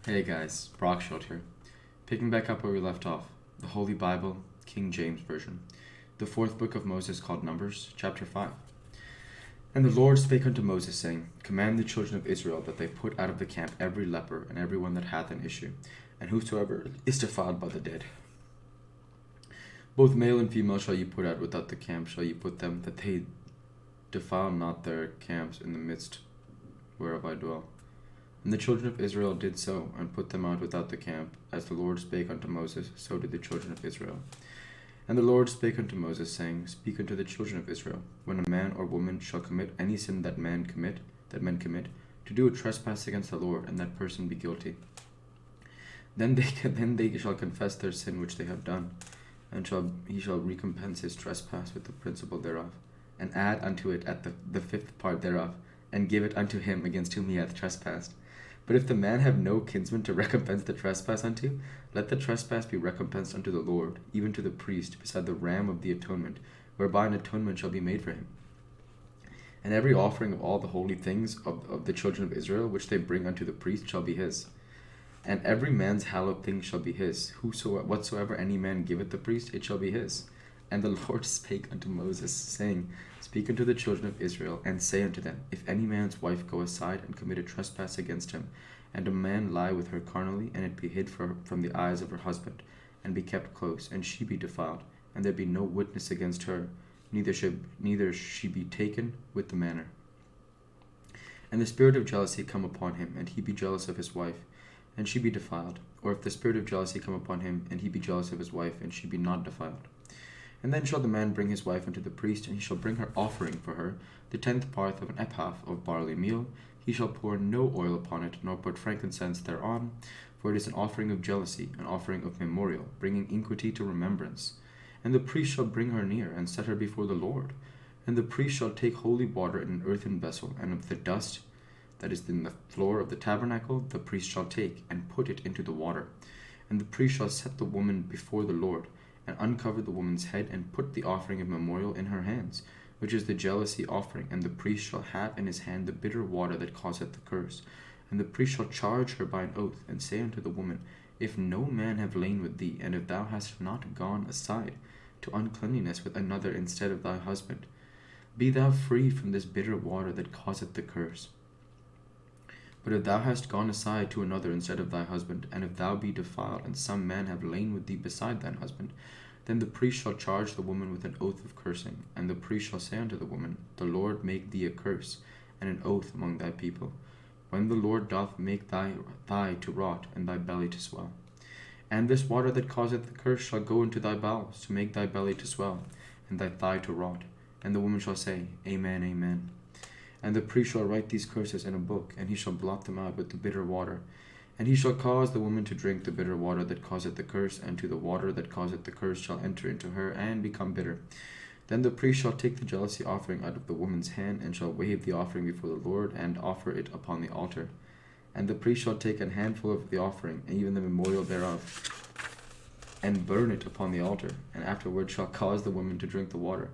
Hey guys, Brockshot here. Picking back up where we left off, the Holy Bible, King James Version, the fourth book of Moses called Numbers, chapter 5. And the Lord spake unto Moses, saying, Command the children of Israel that they put out of the camp every leper and every one that hath an issue, and whosoever is defiled by the dead. Both male and female shall ye put out without the camp, shall ye put them, that they defile not their camps in the midst whereof I dwell. And the children of Israel did so, and put them out without the camp, as the Lord spake unto Moses, so did the children of Israel. And the Lord spake unto Moses, saying, Speak unto the children of Israel, when a man or woman shall commit any sin that men commit, to do a trespass against the Lord, and that person be guilty. Then they shall confess their sin which they have done, and he shall recompense his trespass with the principal thereof, and add unto it at the fifth part thereof, and give it unto him against whom he hath trespassed. But if the man have no kinsman to recompense the trespass unto, let the trespass be recompensed unto the Lord, even to the priest, beside the ram of the atonement, whereby an atonement shall be made for him. And every offering of all the holy things of the children of Israel, which they bring unto the priest, shall be his. And every man's hallowed thing shall be his. Whatsoever any man giveth the priest, it shall be his. And the Lord spake unto Moses, saying, Speak unto the children of Israel, and say unto them, If any man's wife go aside and commit a trespass against him, and a man lie with her carnally, and it be hid from the eyes of her husband, and be kept close, and she be defiled, and there be no witness against her, neither she be taken with the manner. And the spirit of jealousy come upon him, and he be jealous of his wife, and she be defiled. Or if the spirit of jealousy come upon him, and he be jealous of his wife, and she be not defiled. And then shall the man bring his wife unto the priest, and he shall bring her offering for her, the 10th part of an ephah of barley meal. He shall pour no oil upon it, nor put frankincense thereon, for it is an offering of jealousy, an offering of memorial, bringing iniquity to remembrance. And the priest shall bring her near, and set her before the Lord. And the priest shall take holy water in an earthen vessel, and of the dust that is in the floor of the tabernacle the priest shall take, and put it into the water. And the priest shall set the woman before the Lord, and uncover the woman's head, and put the offering of memorial in her hands, which is the jealousy offering. And the priest shall have in his hand the bitter water that causeth the curse. And the priest shall charge her by an oath, and say unto the woman, If no man have lain with thee, and if thou hast not gone aside to uncleanness with another instead of thy husband, be thou free from this bitter water that causeth the curse. But if thou hast gone aside to another instead of thy husband, and if thou be defiled, and some man have lain with thee beside thine husband, then the priest shall charge the woman with an oath of cursing. And the priest shall say unto the woman, The Lord make thee a curse, and an oath among thy people, when the Lord doth make thy thigh to rot, and thy belly to swell. And this water that causeth the curse shall go into thy bowels, to make thy belly to swell, and thy thigh to rot. And the woman shall say, Amen, Amen. And the priest shall write these curses in a book, and he shall blot them out with the bitter water. And he shall cause the woman to drink the bitter water that causeth the curse, and to the water that causeth the curse shall enter into her, and become bitter. Then the priest shall take the jealousy offering out of the woman's hand, and shall wave the offering before the Lord, and offer it upon the altar. And the priest shall take a handful of the offering, and even the memorial thereof, and burn it upon the altar, and afterward shall cause the woman to drink the water.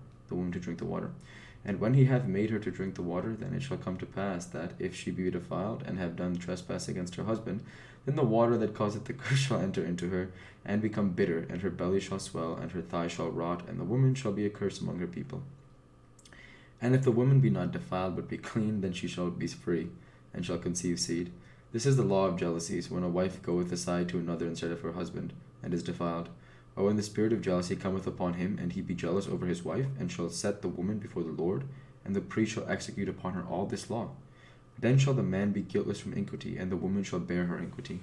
And when he hath made her to drink the water, then it shall come to pass that, if she be defiled, and have done trespass against her husband, then the water that causeth the curse shall enter into her, and become bitter, and her belly shall swell, and her thigh shall rot, and the woman shall be a curse among her people. And if the woman be not defiled, but be clean, then she shall be free, and shall conceive seed. This is the law of jealousies, when a wife goeth aside to another instead of her husband, and is defiled. Or when the spirit of jealousy cometh upon him, and he be jealous over his wife, and shall set the woman before the Lord, and the priest shall execute upon her all this law. Then shall the man be guiltless from iniquity, and the woman shall bear her iniquity.